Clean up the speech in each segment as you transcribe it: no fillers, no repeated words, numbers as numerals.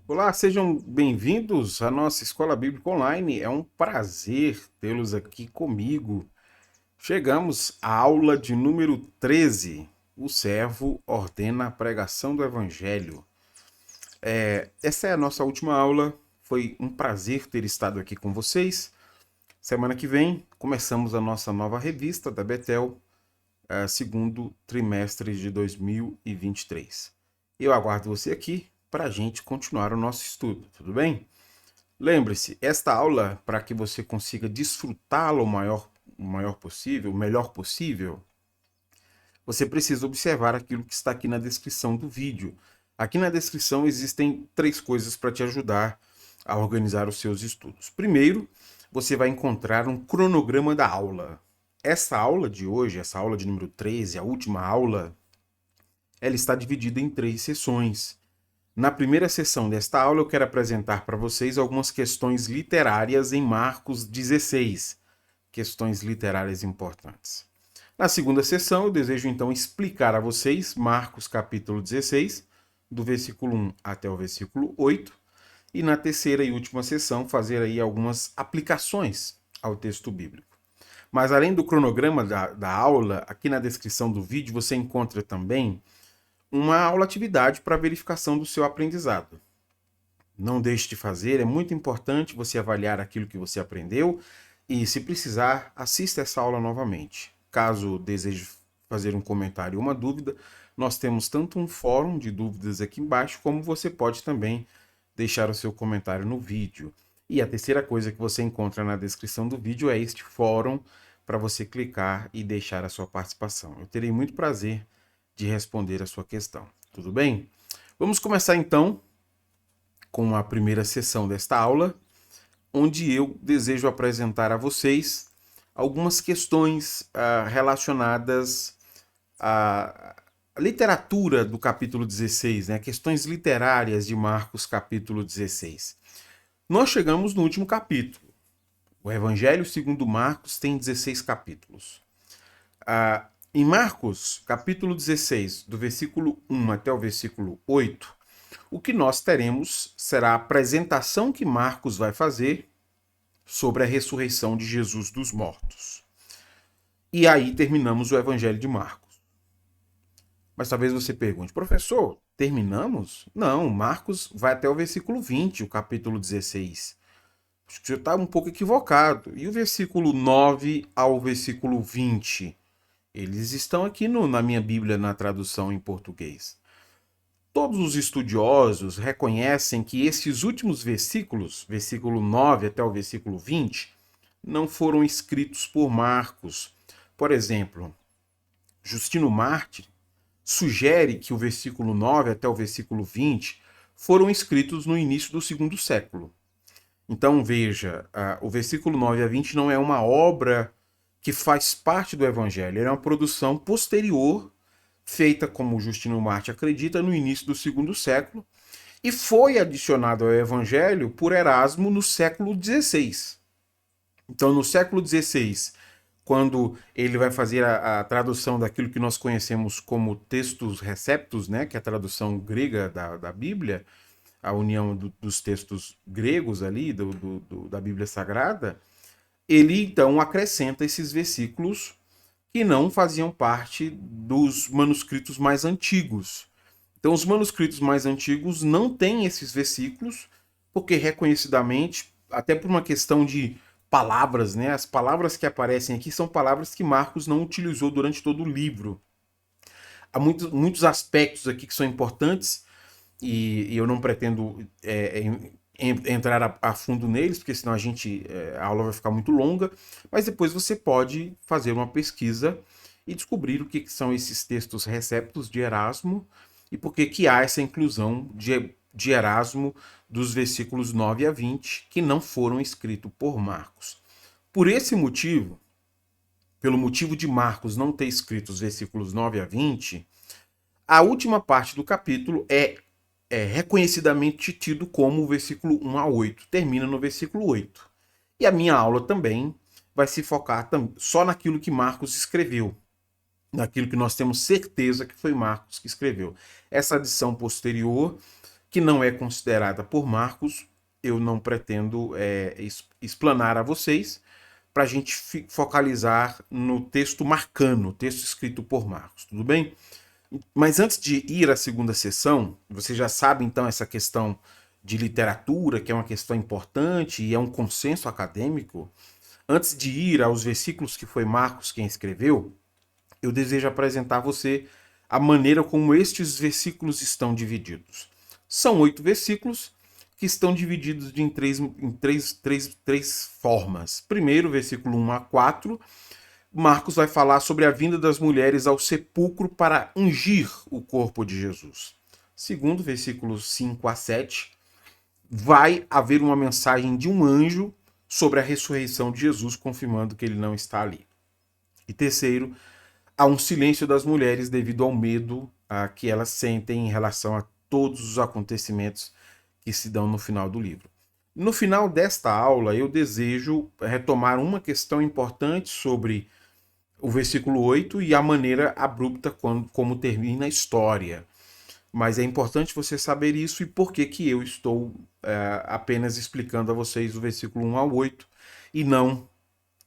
Olá, sejam bem-vindos à nossa Escola Bíblica Online. É um prazer tê-los aqui comigo. Chegamos à aula de número 13. O servo ordena a pregação do Evangelho. Essa é a nossa última aula. Foi um prazer ter estado aqui com vocês. Semana que vem começamos a nossa nova revista da Betel, segundo trimestre de 2023. Eu aguardo você aqui para a gente continuar o nosso estudo, tudo bem? Lembre-se, esta aula, para que você consiga desfrutá-la o maior possível, o melhor possível, você precisa observar aquilo que está aqui na descrição do vídeo. Aqui na descrição existem três coisas para te ajudar a organizar os seus estudos. Primeiro, você vai encontrar um cronograma da aula. Essa aula de hoje, essa aula de número 13, a última aula, ela está dividida em três sessões. Na primeira sessão desta aula, eu quero apresentar para vocês algumas questões literárias em Marcos 16, questões literárias importantes. Na segunda sessão, eu desejo então explicar a vocês Marcos capítulo 16, do versículo 1 até o versículo 8, e na terceira e última sessão, fazer aí algumas aplicações ao texto bíblico. Mas além do cronograma da aula, aqui na descrição do vídeo você encontra também uma aula-atividade para verificação do seu aprendizado. Não deixe de fazer, é muito importante você avaliar aquilo que você aprendeu e, se precisar, assista essa aula novamente. Caso deseje fazer um comentário ou uma dúvida, nós temos tanto um fórum de dúvidas aqui embaixo, como você pode também deixar o seu comentário no vídeo. E a terceira coisa que você encontra na descrição do vídeo é este fórum para você clicar e deixar a sua participação. Eu terei muito prazer de responder a sua questão. Tudo bem? Vamos começar então com a primeira sessão desta aula, onde eu desejo apresentar a vocês algumas questões relacionadas à literatura do capítulo 16, né? Questões literárias de Marcos capítulo 16. Nós chegamos no último capítulo. O Evangelho segundo Marcos tem 16 capítulos. Em Marcos, capítulo 16, do versículo 1 até o versículo 8, o que nós teremos será a apresentação que Marcos vai fazer sobre a ressurreição de Jesus dos mortos. E aí terminamos o Evangelho de Marcos. Mas talvez você pergunte, professor, terminamos? Não, Marcos vai até o versículo 20, o capítulo 16. Acho que você está um pouco equivocado. E o versículo 9 ao versículo 20? Eles estão aqui na minha Bíblia, na tradução em português. Todos os estudiosos reconhecem que esses últimos versículos, versículo 9 até o versículo 20, não foram escritos por Marcos. Por exemplo, Justino Mártir sugere que o versículo 9 até o versículo 20 foram escritos no início do segundo século. Então veja, o versículo 9 a 20 não é uma obra que faz parte do Evangelho, ele é uma produção posterior, feita, como Justino Mártir acredita, no início do segundo século, e foi adicionado ao Evangelho por Erasmo no século XVI. Então, no século XVI, quando ele vai fazer a tradução daquilo que nós conhecemos como textos receptos, né, que é a tradução grega da Bíblia, a união dos textos gregos ali, da Bíblia Sagrada, ele então acrescenta esses versículos que não faziam parte dos manuscritos mais antigos. Então, os manuscritos mais antigos não têm esses versículos, porque reconhecidamente, até por uma questão de palavras, né? As palavras que aparecem aqui são palavras que Marcos não utilizou durante todo o livro. Há muitos aspectos aqui que são importantes e eu não pretendo entrar a fundo neles, porque senão a aula vai ficar muito longa, mas depois você pode fazer uma pesquisa e descobrir o que são esses textos receptos de Erasmo e por que há essa inclusão de Erasmo dos versículos 9 a 20, que não foram escritos por Marcos. Por esse motivo, pelo motivo de Marcos não ter escrito os versículos 9 a 20, a última parte do capítulo é reconhecidamente tido como o versículo 1 a 8, termina no versículo 8. E a minha aula também vai se focar só naquilo que Marcos escreveu, naquilo que nós temos certeza que foi Marcos que escreveu. Essa adição posterior, que não é considerada por Marcos, eu não pretendo explanar a vocês, para a gente focalizar no texto marcano, texto escrito por Marcos, tudo bem? Mas antes de ir à segunda sessão, você já sabe então essa questão de literatura, que é uma questão importante e é um consenso acadêmico. Antes de ir aos versículos que foi Marcos quem escreveu, eu desejo apresentar a você a maneira como estes versículos estão divididos. São 8 versículos que estão divididos em três formas. Primeiro, versículo 1 a 4, Marcos vai falar sobre a vinda das mulheres ao sepulcro para ungir o corpo de Jesus. Segundo, versículos 5 a 7, vai haver uma mensagem de um anjo sobre a ressurreição de Jesus, confirmando que ele não está ali. E terceiro, há um silêncio das mulheres devido ao medo que elas sentem em relação a todos os acontecimentos que se dão no final do livro. No final desta aula, eu desejo retomar uma questão importante sobre o versículo 8 e a maneira abrupta como termina a história. Mas é importante você saber isso e por que eu estou apenas explicando a vocês o versículo 1 ao 8 e não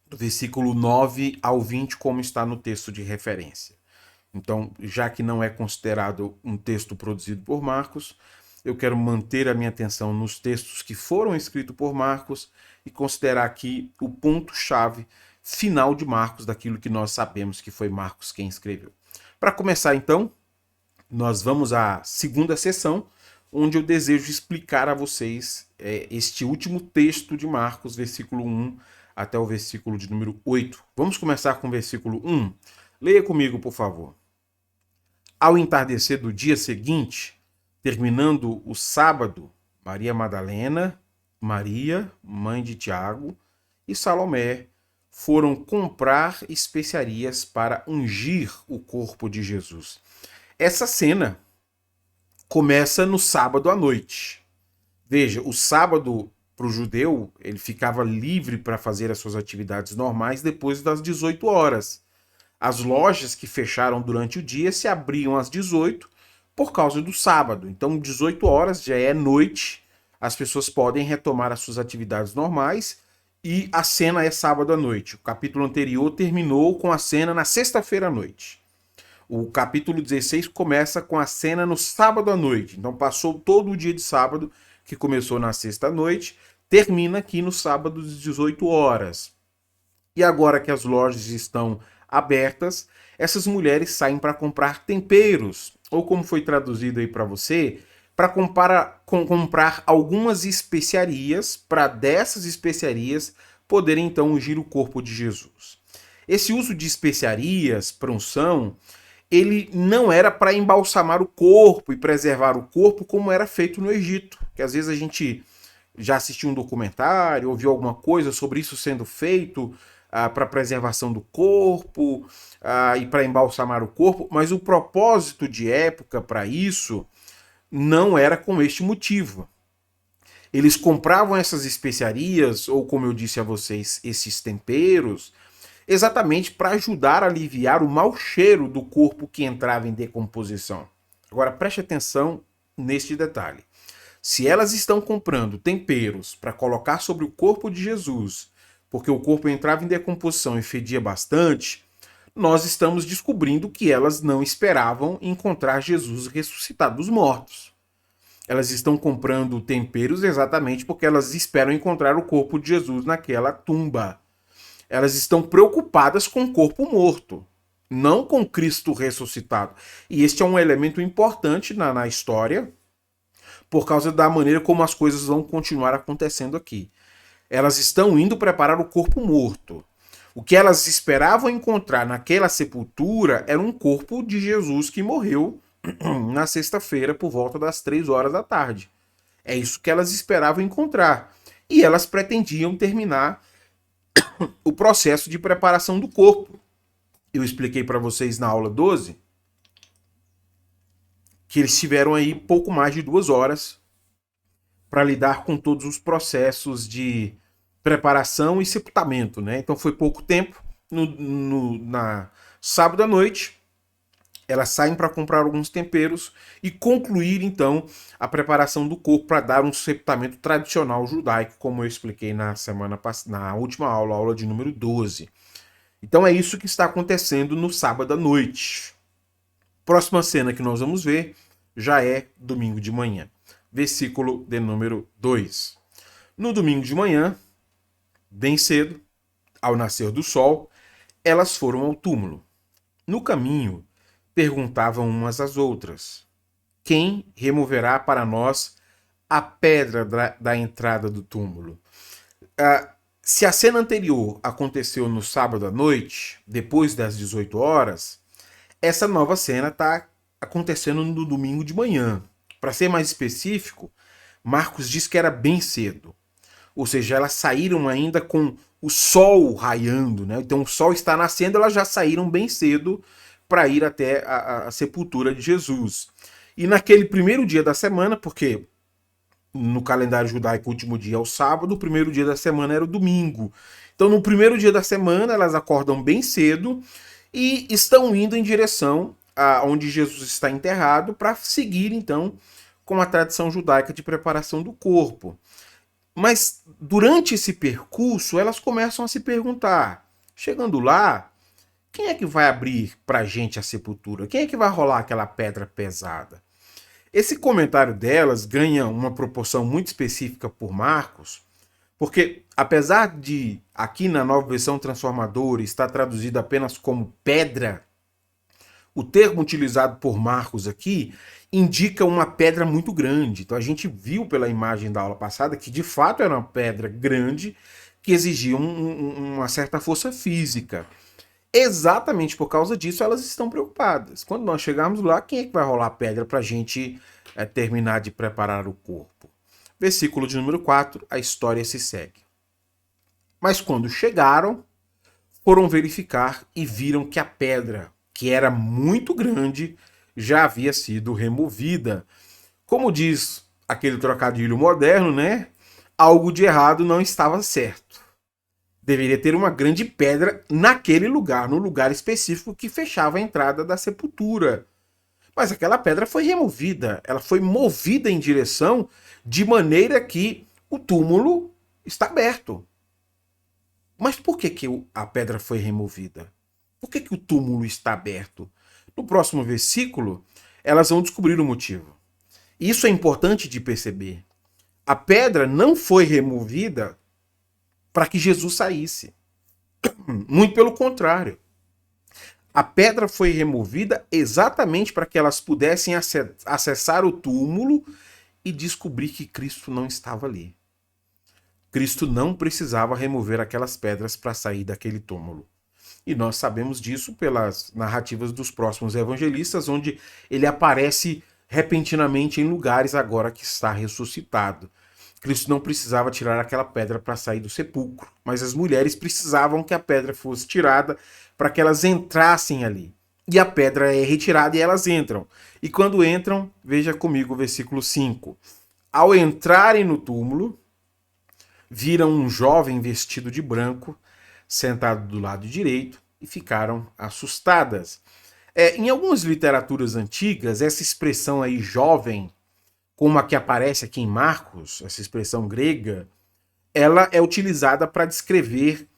do versículo 9 ao 20, como está no texto de referência. Então, já que não é considerado um texto produzido por Marcos, eu quero manter a minha atenção nos textos que foram escritos por Marcos e considerar aqui o ponto-chave final de Marcos, daquilo que nós sabemos que foi Marcos quem escreveu. Para começar, então, nós vamos à segunda sessão, onde eu desejo explicar a vocês este último texto de Marcos, versículo 1 até o versículo de número 8. Vamos começar com o versículo 1. Leia comigo, por favor. Ao entardecer do dia seguinte, terminando o sábado, Maria Madalena, Maria, mãe de Tiago, e Salomé foram comprar especiarias para ungir o corpo de Jesus. Essa cena começa no sábado à noite. Veja, o sábado para o judeu, ele ficava livre para fazer as suas atividades normais depois das 18 horas. As lojas que fecharam durante o dia se abriam às 18 por causa do sábado. Então, 18 horas já é noite, as pessoas podem retomar as suas atividades normais e a cena é sábado à noite. O capítulo anterior terminou com a cena na sexta-feira à noite. O capítulo 16 começa com a cena no sábado à noite. Então, passou todo o dia de sábado, que começou na sexta à noite, termina aqui no sábado às 18 horas. E agora que as lojas estão abertas, essas mulheres saem para comprar temperos, ou como foi traduzido aí para você, para comprar algumas especiarias, para dessas especiarias poderem então ungir o corpo de Jesus. Esse uso de especiarias para unção, ele não era para embalsamar o corpo e preservar o corpo como era feito no Egito, que às vezes a gente já assistiu um documentário, ouviu alguma coisa sobre isso sendo feito para preservação do corpo e para embalsamar o corpo, mas o propósito de época para isso não era com este motivo. Eles compravam essas especiarias, ou como eu disse a vocês, esses temperos, exatamente para ajudar a aliviar o mau cheiro do corpo que entrava em decomposição. Agora preste atenção neste detalhe. Se elas estão comprando temperos para colocar sobre o corpo de Jesus, porque o corpo entrava em decomposição e fedia bastante, nós estamos descobrindo que elas não esperavam encontrar Jesus ressuscitado dos mortos. Elas estão comprando temperos exatamente porque elas esperam encontrar o corpo de Jesus naquela tumba. Elas estão preocupadas com o corpo morto, não com Cristo ressuscitado. E este é um elemento importante na história, por causa da maneira como as coisas vão continuar acontecendo aqui. Elas estão indo preparar o corpo morto. O que elas esperavam encontrar naquela sepultura era um corpo de Jesus que morreu na sexta-feira por volta das 3 horas da tarde. É isso que elas esperavam encontrar. E elas pretendiam terminar o processo de preparação do corpo. Eu expliquei para vocês na aula 12 que eles tiveram aí pouco mais de 2 horas para lidar com todos os processos de preparação e sepultamento, né? Então foi pouco tempo. Na sábado à noite, Elas saem para comprar alguns temperos e concluir, então, a preparação do corpo para dar um sepultamento tradicional judaico, como eu expliquei na última aula, aula de número 12. Então é isso que está acontecendo no sábado à noite. Próxima cena que nós vamos ver já é domingo de manhã. Versículo de número 2. No domingo de manhã, bem cedo, ao nascer do sol, elas foram ao túmulo. No caminho, perguntavam umas às outras: quem removerá para nós a pedra da entrada do túmulo? Se a cena anterior aconteceu no sábado à noite, depois das 18 horas, essa nova cena está acontecendo no domingo de manhã. Para ser mais específico, Marcos diz que era bem cedo. Ou seja, elas saíram ainda com o sol raiando, né? Então o sol está nascendo, elas já saíram bem cedo para ir até a sepultura de Jesus. E naquele primeiro dia da semana, porque no calendário judaico o último dia é o sábado, o primeiro dia da semana era o domingo. Então no primeiro dia da semana elas acordam bem cedo e estão indo em direção a onde Jesus está enterrado para seguir então com a tradição judaica de preparação do corpo. Mas durante esse percurso elas começam a se perguntar, chegando lá, quem é que vai abrir para a gente a sepultura? Quem é que vai rolar aquela pedra pesada? Esse comentário delas ganha uma proporção muito específica por Marcos, porque apesar de aqui na nova versão transformadora estar traduzido apenas como pedra, o termo utilizado por Marcos aqui indica uma pedra muito grande. Então a gente viu pela imagem da aula passada que de fato era uma pedra grande que exigia uma certa força física. Exatamente por causa disso elas estão preocupadas. Quando nós chegarmos lá, quem é que vai rolar a pedra para a gente terminar de preparar o corpo? Versículo de número 4, a história se segue. Mas quando chegaram, foram verificar e viram que a pedra, que era muito grande, já havia sido removida. Como diz aquele trocadilho moderno, né? Algo de errado não estava certo. Deveria ter uma grande pedra naquele lugar, no lugar específico que fechava a entrada da sepultura. Mas aquela pedra foi removida, ela foi movida em direção de maneira que o túmulo está aberto. Mas por que a pedra foi removida? Por que o túmulo está aberto? No próximo versículo, elas vão descobrir o motivo. Isso é importante de perceber. A pedra não foi removida para que Jesus saísse. Muito pelo contrário. A pedra foi removida exatamente para que elas pudessem acessar o túmulo e descobrir que Cristo não estava ali. Cristo não precisava remover aquelas pedras para sair daquele túmulo. E nós sabemos disso pelas narrativas dos próximos evangelistas, onde ele aparece repentinamente em lugares agora que está ressuscitado. Cristo não precisava tirar aquela pedra para sair do sepulcro, mas as mulheres precisavam que a pedra fosse tirada para que elas entrassem ali. E a pedra é retirada e elas entram. E quando entram, veja comigo o versículo 5. Ao entrarem no túmulo, viram um jovem vestido de branco sentado do lado direito e ficaram assustadas. Em algumas literaturas antigas, essa expressão aí, jovem, como a que aparece aqui em Marcos, essa expressão grega, ela é utilizada para descrever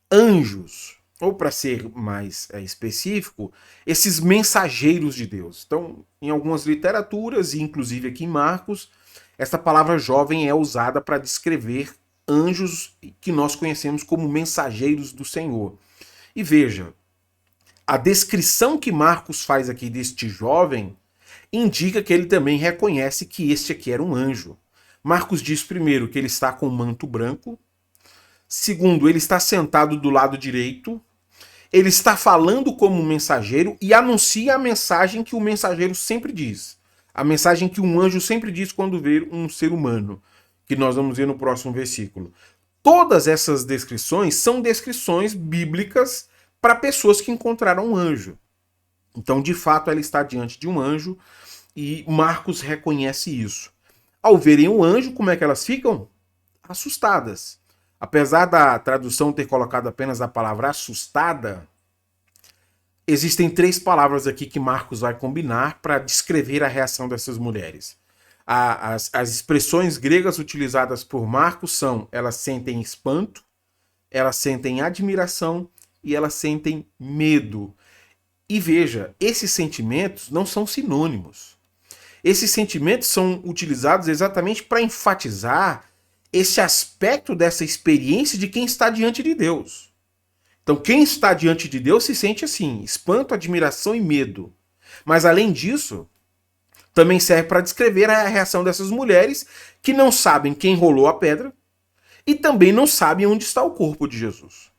anjos, ou para ser mais específico, esses mensageiros de Deus. Então, em algumas literaturas, e inclusive aqui em Marcos, essa palavra jovem é usada para descrever anjos que nós conhecemos como mensageiros do Senhor. E veja, a descrição que Marcos faz aqui deste jovem indica que ele também reconhece que este aqui era um anjo. Marcos diz primeiro que ele está com um manto branco. Segundo, ele está sentado do lado direito. Ele está falando como um mensageiro e anuncia a mensagem que o mensageiro sempre diz. A mensagem que um anjo sempre diz quando vê um ser humano, que nós vamos ver no próximo versículo. Todas essas descrições são descrições bíblicas para pessoas que encontraram um anjo. Então, de fato, ela está diante de um anjo e Marcos reconhece isso. Ao verem o anjo, como é que elas ficam? Assustadas. Apesar da tradução ter colocado apenas a palavra assustada, existem três palavras aqui que Marcos vai combinar para descrever a reação dessas mulheres. As expressões gregas utilizadas por Marcos são: elas sentem espanto, elas sentem admiração e elas sentem medo. E veja, esses sentimentos não são sinônimos. Esses sentimentos são utilizados exatamente para enfatizar esse aspecto dessa experiência de quem está diante de Deus. Então, quem está diante de Deus se sente assim: espanto, admiração e medo. Mas, além disso, também serve para descrever a reação dessas mulheres que não sabem quem rolou a pedra e também não sabem onde está o corpo de Jesus.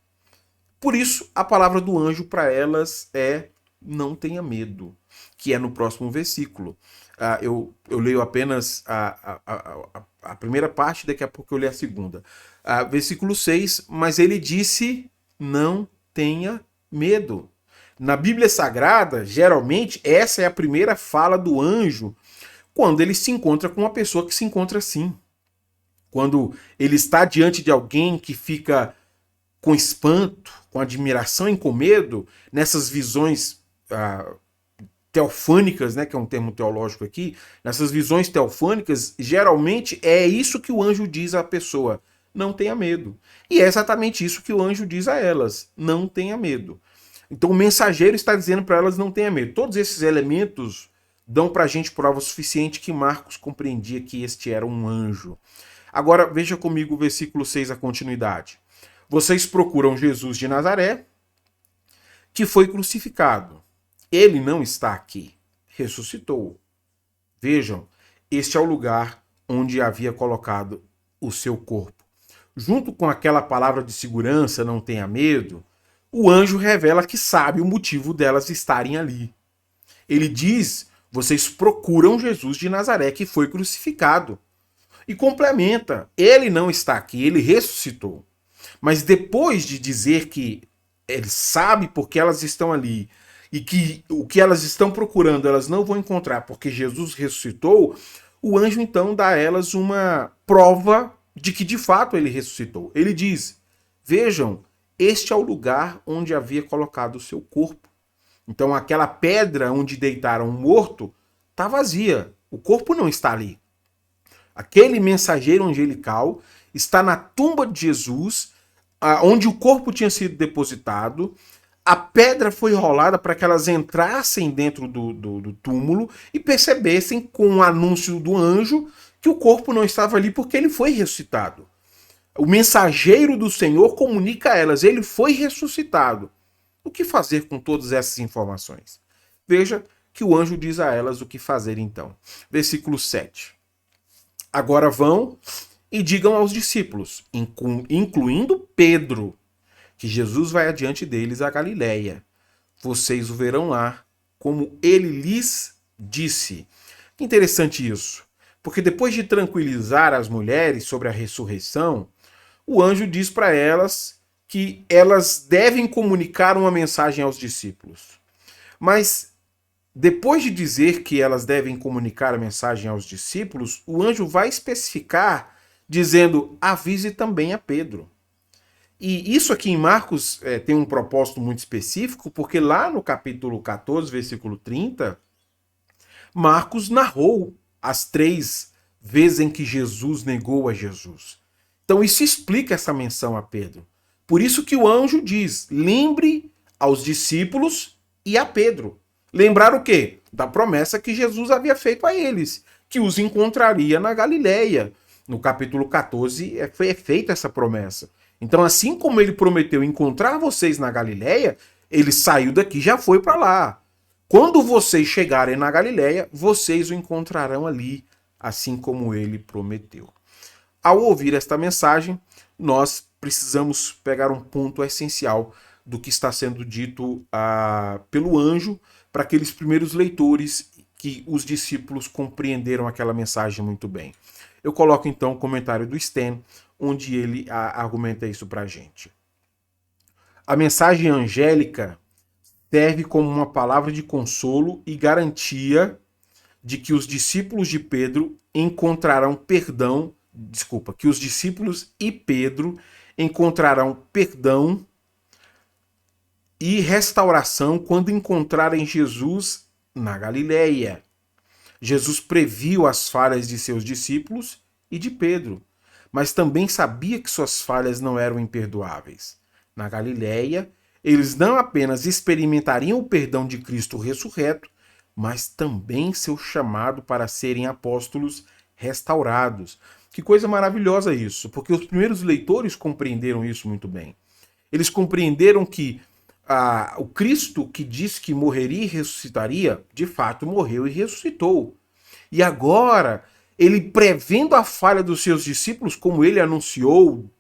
Por isso, a palavra do anjo para elas é: não tenha medo, que é no próximo versículo. Eu leio apenas a primeira parte, daqui a pouco eu leio a segunda. Versículo 6, mas ele disse: não tenha medo. Na Bíblia Sagrada, geralmente, essa é a primeira fala do anjo quando ele se encontra com uma pessoa que se encontra assim. Quando ele está diante de alguém que fica com espanto, com admiração e com medo, nessas visões teofânicas, né, que é um termo teológico aqui, nessas visões teofânicas, geralmente é isso que o anjo diz à pessoa: não tenha medo. E é exatamente isso que o anjo diz a elas: não tenha medo. Então o mensageiro está dizendo para elas: não tenha medo. Todos esses elementos dão para a gente prova suficiente que Marcos compreendia que este era um anjo. Agora veja comigo o versículo 6, a continuidade. Vocês procuram Jesus de Nazaré, que foi crucificado. Ele não está aqui, ressuscitou. Vejam, este é o lugar onde havia colocado o seu corpo. Junto com aquela palavra de segurança: não tenha medo, o anjo revela que sabe o motivo delas estarem ali. Ele diz: vocês procuram Jesus de Nazaré, que foi crucificado. E complementa: ele não está aqui, ele ressuscitou. Mas depois de dizer que ele sabe porque elas estão ali e que o que elas estão procurando elas não vão encontrar porque Jesus ressuscitou, o anjo então dá a elas uma prova de que de fato ele ressuscitou. Ele diz: vejam, este é o lugar onde havia colocado o seu corpo. Então aquela pedra onde deitaram o morto está vazia, o corpo não está ali. Aquele mensageiro angelical está na tumba de Jesus, onde o corpo tinha sido depositado. A pedra foi rolada para que elas entrassem dentro do túmulo e percebessem, com o anúncio do anjo, que o corpo não estava ali porque ele foi ressuscitado. O mensageiro do Senhor comunica a elas: ele foi ressuscitado. O que fazer com todas essas informações? Veja que o anjo diz a elas o que fazer então. Versículo 7. Agora vão e digam aos discípulos, incluindo Pedro, que Jesus vai adiante deles a Galiléia. Vocês o verão lá, como ele lhes disse. Que interessante isso, porque depois de tranquilizar as mulheres sobre a ressurreição, o anjo diz para elas que elas devem comunicar uma mensagem aos discípulos. Mas depois de dizer que elas devem comunicar a mensagem aos discípulos, o anjo vai especificar, dizendo: avise também a Pedro. E isso aqui em Marcos tem um propósito muito específico, porque lá no capítulo 14, versículo 30, Marcos narrou as 3 vezes em que Jesus negou a Jesus. Então isso explica essa menção a Pedro. Por isso que o anjo diz: lembre aos discípulos e a Pedro. Lembrar o quê? Da promessa que Jesus havia feito a eles, que os encontraria na Galiléia. No capítulo 14 foi feita essa promessa. Então, assim como ele prometeu encontrar vocês na Galiléia, ele saiu daqui e já foi para lá. Quando vocês chegarem na Galiléia, vocês o encontrarão ali, assim como ele prometeu. Ao ouvir esta mensagem, nós precisamos pegar um ponto essencial do que está sendo dito pelo anjo para aqueles primeiros leitores, que os discípulos compreenderam aquela mensagem muito bem. Eu coloco então o comentário do Stan, onde ele argumenta isso para a gente. A mensagem angélica serve como uma palavra de consolo e garantia de que os discípulos de Pedro encontrarão perdão, que os discípulos e Pedro encontrarão perdão e restauração quando encontrarem Jesus na Galileia. Jesus previu as falhas de seus discípulos e de Pedro, mas também sabia que suas falhas não eram imperdoáveis. Na Galileia, eles não apenas experimentariam o perdão de Cristo ressurreto, mas também seu chamado para serem apóstolos restaurados. Que coisa maravilhosa isso, porque os primeiros leitores compreenderam isso muito bem. Eles compreenderam que o Cristo que disse que morreria e ressuscitaria, de fato morreu e ressuscitou. E agora, ele prevendo a falha dos seus discípulos, como ele anunciou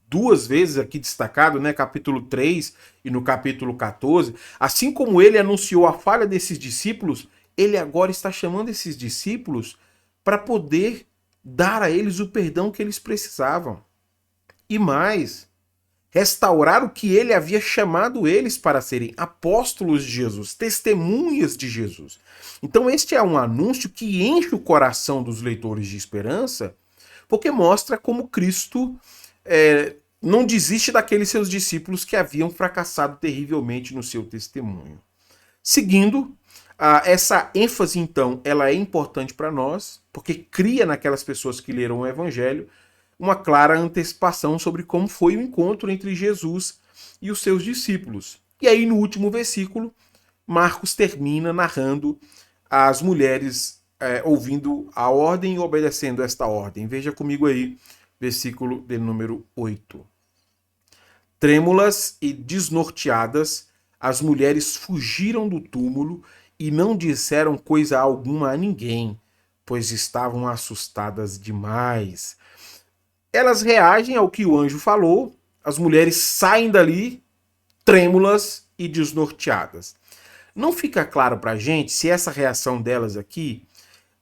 duas vezes aqui destacado, né, capítulo 3 e no capítulo 14, assim como ele anunciou a falha desses discípulos, ele agora está chamando esses discípulos para poder dar a eles o perdão que eles precisavam. E mais, restaurar o que ele havia chamado eles para serem apóstolos de Jesus, testemunhas de Jesus. Então este é um anúncio que enche o coração dos leitores de esperança, porque mostra como Cristo não desiste daqueles seus discípulos que haviam fracassado terrivelmente no seu testemunho. Seguindo, essa ênfase, então, ela é importante para nós, porque cria naquelas pessoas que leram o Evangelho uma clara antecipação sobre como foi o encontro entre Jesus e os seus discípulos. E aí, no último versículo, Marcos termina narrando as mulheres ouvindo a ordem e obedecendo esta ordem. Veja comigo aí, versículo de número 8. Trêmulas e desnorteadas, as mulheres fugiram do túmulo e não disseram coisa alguma a ninguém, pois estavam assustadas demais. Elas reagem ao que o anjo falou, as mulheres saem dali trêmulas e desnorteadas. Não fica claro para a gente se essa reação delas aqui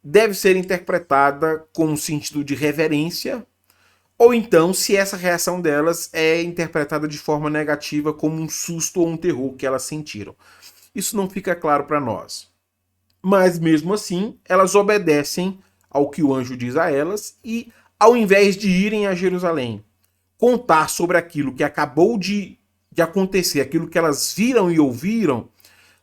deve ser interpretada com um sentido de reverência, ou então se essa reação delas é interpretada de forma negativa como um susto ou um terror que elas sentiram. Isso não fica claro para nós. Mas mesmo assim, elas obedecem ao que o anjo diz a elas e, ao invés de irem a Jerusalém, contar sobre aquilo que acabou de acontecer, aquilo que elas viram e ouviram,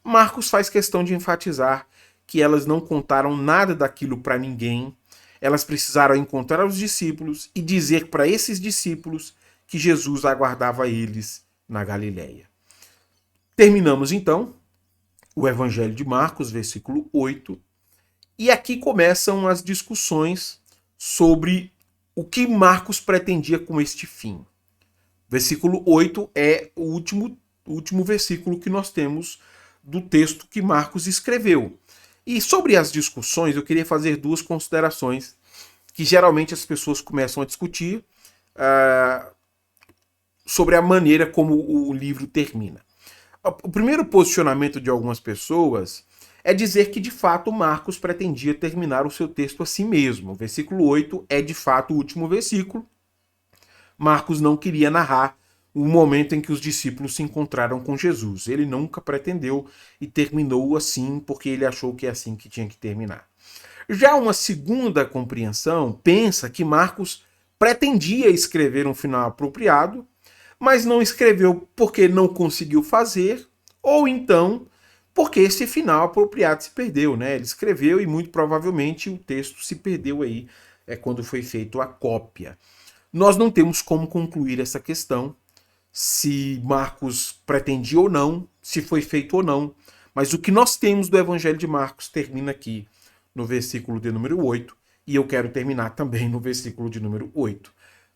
Marcos faz questão de enfatizar que elas não contaram nada daquilo para ninguém. Elas precisaram encontrar os discípulos e dizer para esses discípulos que Jesus aguardava eles na Galileia. Terminamos então o Evangelho de Marcos, versículo 8, e aqui começam as discussões sobre o que Marcos pretendia com este fim. Versículo 8 é o último versículo que nós temos do texto que Marcos escreveu. E sobre as discussões, eu queria fazer duas considerações que geralmente as pessoas começam a discutir sobre a maneira como o livro termina. O primeiro posicionamento de algumas pessoas é dizer que, de fato, Marcos pretendia terminar o seu texto assim mesmo. O versículo 8 é, de fato, o último versículo. Marcos não queria narrar o momento em que os discípulos se encontraram com Jesus. Ele nunca pretendeu e terminou assim porque ele achou que é assim que tinha que terminar. Já uma segunda compreensão pensa que Marcos pretendia escrever um final apropriado, mas não escreveu porque não conseguiu fazer, ou então porque esse final apropriado se perdeu, né? Ele escreveu e muito provavelmente o texto se perdeu aí quando foi feita a cópia. Nós não temos como concluir essa questão, se Marcos pretendia ou não, se foi feito ou não, mas o que nós temos do Evangelho de Marcos termina aqui no versículo de número 8, e eu quero terminar também no versículo de número 8.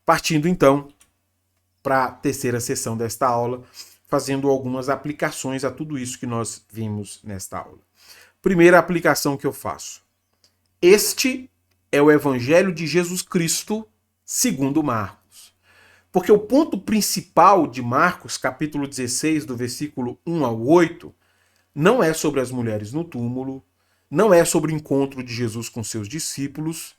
Partindo então para a terceira sessão desta aula, fazendo algumas aplicações a tudo isso que nós vimos nesta aula. Primeira aplicação que eu faço. Este é o Evangelho de Jesus Cristo segundo Marcos. Porque o ponto principal de Marcos, capítulo 16, do versículo 1 ao 8, não é sobre as mulheres no túmulo, não é sobre o encontro de Jesus com seus discípulos,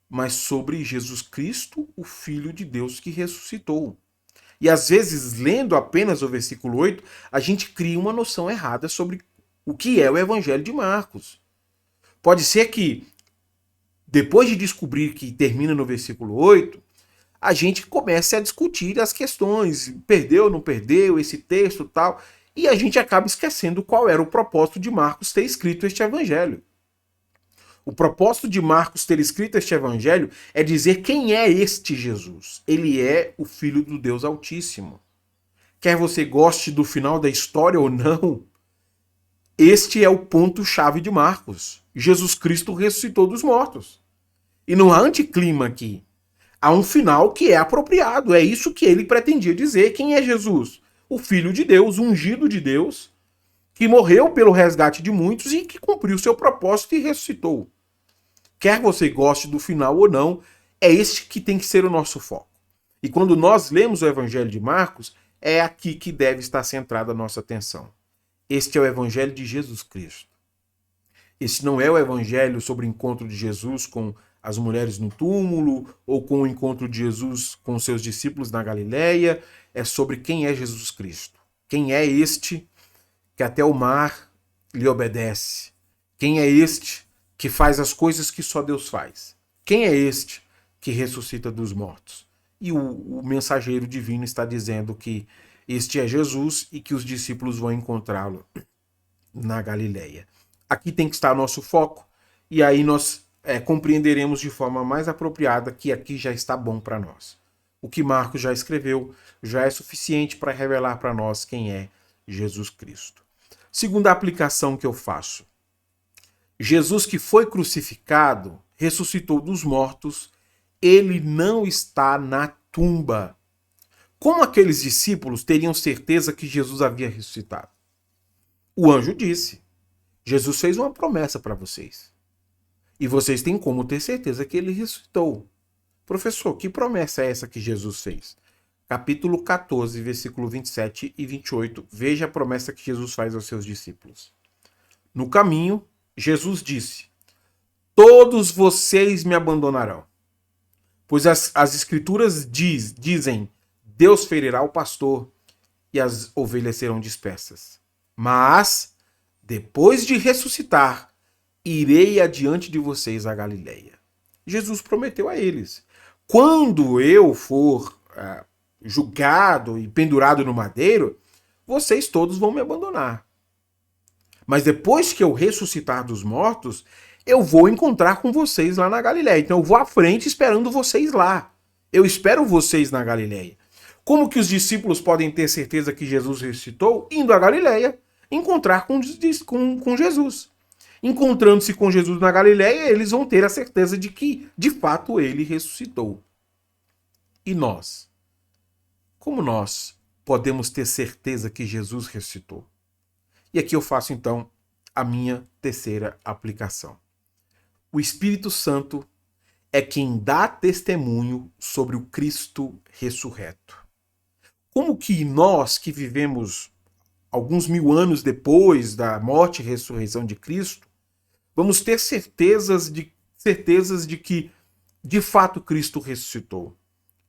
mas sobre Jesus Cristo, o Filho de Deus que ressuscitou. E às vezes, lendo apenas o versículo 8, a gente cria uma noção errada sobre o que é o Evangelho de Marcos. Pode ser que, depois de descobrir que termina no versículo 8, a gente comece a discutir as questões, perdeu, não perdeu, esse texto tal, e a gente acaba esquecendo qual era o propósito de Marcos ter escrito este evangelho. O propósito de Marcos ter escrito este evangelho é dizer quem é este Jesus. Ele é o Filho do Deus Altíssimo. Quer você goste do final da história ou não, este é o ponto-chave de Marcos. Jesus Cristo ressuscitou dos mortos. E não há anticlima aqui. Há um final que é apropriado. É isso que ele pretendia dizer. Quem é Jesus? O Filho de Deus, ungido de Deus, que morreu pelo resgate de muitos e que cumpriu seu propósito e ressuscitou. Quer você goste do final ou não, é este que tem que ser o nosso foco. E quando nós lemos o Evangelho de Marcos, é aqui que deve estar centrada a nossa atenção. Este é o Evangelho de Jesus Cristo. Este não é o Evangelho sobre o encontro de Jesus com as mulheres no túmulo, ou com o encontro de Jesus com seus discípulos na Galileia. É sobre quem é Jesus Cristo. Quem é este que até o mar lhe obedece? Quem é este que faz as coisas que só Deus faz? Quem é este que ressuscita dos mortos? E o mensageiro divino está dizendo que este é Jesus e que os discípulos vão encontrá-lo na Galileia. Aqui tem que estar nosso foco, e aí nós compreenderemos de forma mais apropriada que aqui já está bom para nós. O que Marcos já escreveu já é suficiente para revelar para nós quem é Jesus Cristo. Segunda aplicação que eu faço. Jesus que foi crucificado, ressuscitou dos mortos, ele não está na tumba. Como aqueles discípulos teriam certeza que Jesus havia ressuscitado? O anjo disse: Jesus fez uma promessa para vocês. E vocês têm como ter certeza que ele ressuscitou. Professor, que promessa é essa que Jesus fez? Capítulo 14, versículo 27 e 28. Veja a promessa que Jesus faz aos seus discípulos. No caminho, Jesus disse: todos vocês me abandonarão. Pois as escrituras dizem: Deus ferirá o pastor e as ovelhas serão dispersas. Mas, depois de ressuscitar, irei adiante de vocês à Galileia. Jesus prometeu a eles: quando eu for julgado e pendurado no madeiro, vocês todos vão me abandonar. Mas depois que eu ressuscitar dos mortos, eu vou encontrar com vocês lá na Galileia. Então eu vou à frente esperando vocês lá. Eu espero vocês na Galileia. Como que os discípulos podem ter certeza que Jesus ressuscitou? Indo à Galileia, encontrar com Jesus. Encontrando-se com Jesus na Galileia, eles vão ter a certeza de que, de fato, ele ressuscitou. E nós? Como nós podemos ter certeza que Jesus ressuscitou? E aqui eu faço, então, a minha terceira aplicação. O Espírito Santo é quem dá testemunho sobre o Cristo ressurreto. Como que nós, que vivemos alguns 1000 anos depois da morte e ressurreição de Cristo, vamos ter certezas de que, de fato, Cristo ressuscitou?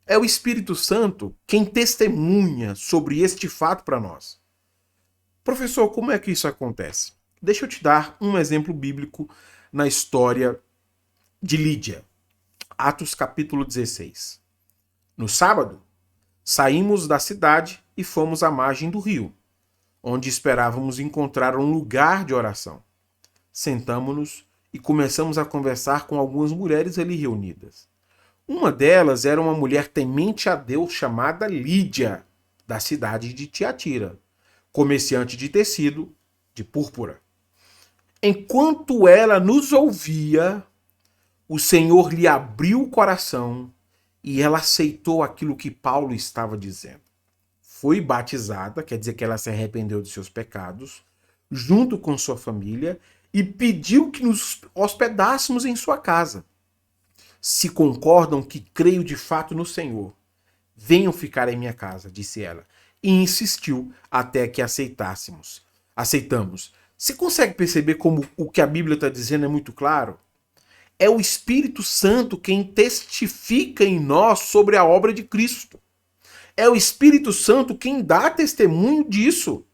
É o Espírito Santo quem testemunha sobre este fato para nós. Professor, como é que isso acontece? Deixa eu te dar um exemplo bíblico na história de Lídia. Atos capítulo 16. No sábado, saímos da cidade e fomos à margem do rio, onde esperávamos encontrar um lugar de oração. Sentamo-nos e começamos a conversar com algumas mulheres ali reunidas. Uma delas era uma mulher temente a Deus chamada Lídia, da cidade de Tiatira, comerciante de tecido de púrpura. Enquanto ela nos ouvia, o Senhor lhe abriu o coração e ela aceitou aquilo que Paulo estava dizendo. Foi batizada, quer dizer que ela se arrependeu de seus pecados, junto com sua família, e pediu que nos hospedássemos em sua casa. Se concordam que creio de fato no Senhor, venham ficar em minha casa, disse ela, e insistiu até que aceitamos. Você consegue perceber como o que a Bíblia está dizendo é muito claro? É o Espírito Santo quem testifica em nós sobre a obra de Cristo. É o Espírito Santo quem dá testemunho disso.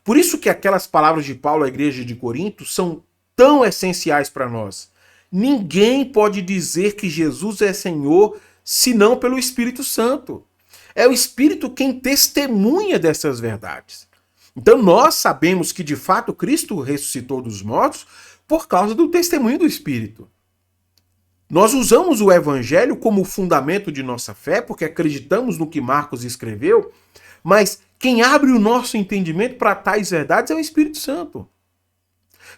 Por isso que aquelas palavras de Paulo à igreja de Corinto são tão essenciais para nós. Ninguém pode dizer que Jesus é Senhor senão pelo Espírito Santo. É o Espírito quem testemunha dessas verdades. Então nós sabemos que de fato Cristo ressuscitou dos mortos por causa do testemunho do Espírito. Nós usamos o Evangelho como fundamento de nossa fé, porque acreditamos no que Marcos escreveu, mas quem abre o nosso entendimento para tais verdades é o Espírito Santo.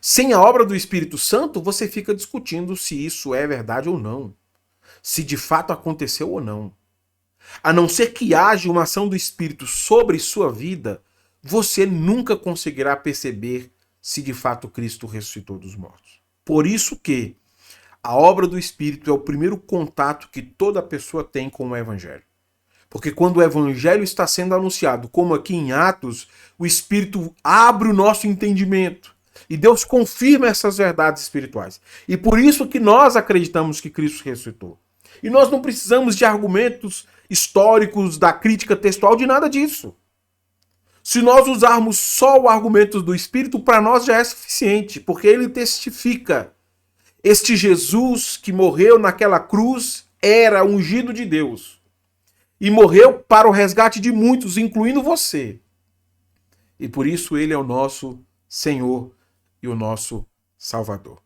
Sem a obra do Espírito Santo, você fica discutindo se isso é verdade ou não, se de fato aconteceu ou não. A não ser que haja uma ação do Espírito sobre sua vida, você nunca conseguirá perceber se de fato Cristo ressuscitou dos mortos. Por isso que a obra do Espírito é o primeiro contato que toda pessoa tem com o Evangelho. Porque quando o Evangelho está sendo anunciado, como aqui em Atos, o Espírito abre o nosso entendimento. E Deus confirma essas verdades espirituais. E por isso que nós acreditamos que Cristo ressuscitou. E nós não precisamos de argumentos históricos, da crítica textual, de nada disso. Se nós usarmos só o argumento do Espírito, para nós já é suficiente, porque ele testifica. Este Jesus que morreu naquela cruz era ungido de Deus. E morreu para o resgate de muitos, incluindo você. E por isso ele é o nosso Senhor e o nosso Salvador.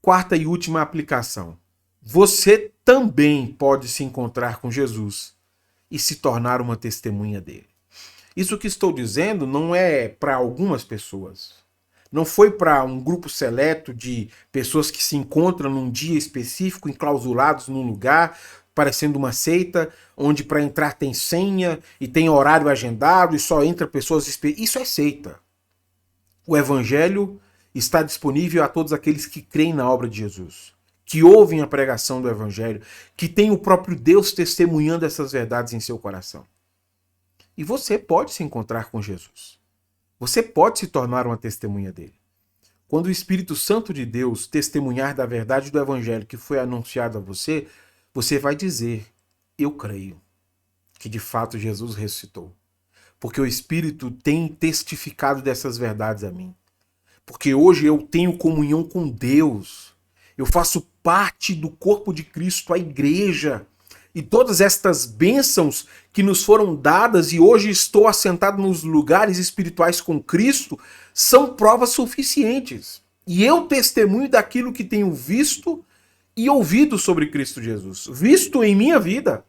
Quarta e última aplicação. Você também pode se encontrar com Jesus e se tornar uma testemunha dele. Isso que estou dizendo não é para algumas pessoas. Não foi para um grupo seleto de pessoas que se encontram num dia específico, enclausurados num lugar, parecendo uma seita, onde para entrar tem senha e tem horário agendado e só entra pessoas específicas. Isso é seita. O Evangelho está disponível a todos aqueles que creem na obra de Jesus, que ouvem a pregação do Evangelho, que tem o próprio Deus testemunhando essas verdades em seu coração. E você pode se encontrar com Jesus. Você pode se tornar uma testemunha dele. Quando o Espírito Santo de Deus testemunhar da verdade do Evangelho que foi anunciado a você, você vai dizer: eu creio que de fato Jesus ressuscitou. Porque o Espírito tem testificado dessas verdades a mim. Porque hoje eu tenho comunhão com Deus. Eu faço parte do corpo de Cristo, a igreja. E todas estas bênçãos que nos foram dadas e hoje estou assentado nos lugares espirituais com Cristo são provas suficientes. E eu testemunho daquilo que tenho visto e ouvido sobre Cristo Jesus. Visto em minha vida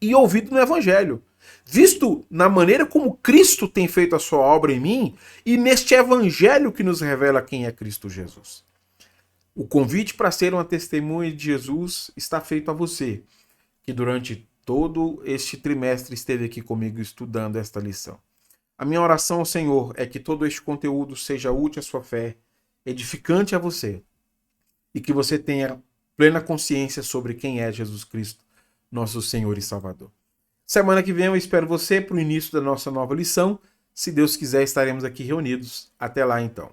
e ouvido no Evangelho. Visto na maneira como Cristo tem feito a sua obra em mim e neste Evangelho que nos revela quem é Cristo Jesus. O convite para ser uma testemunha de Jesus está feito a você, que durante todo este trimestre esteve aqui comigo estudando esta lição. A minha oração ao Senhor é que todo este conteúdo seja útil à sua fé, edificante a você, e que você tenha plena consciência sobre quem é Jesus Cristo, nosso Senhor e Salvador. Semana que vem eu espero você para o início da nossa nova lição. Se Deus quiser, estaremos aqui reunidos. Até lá então.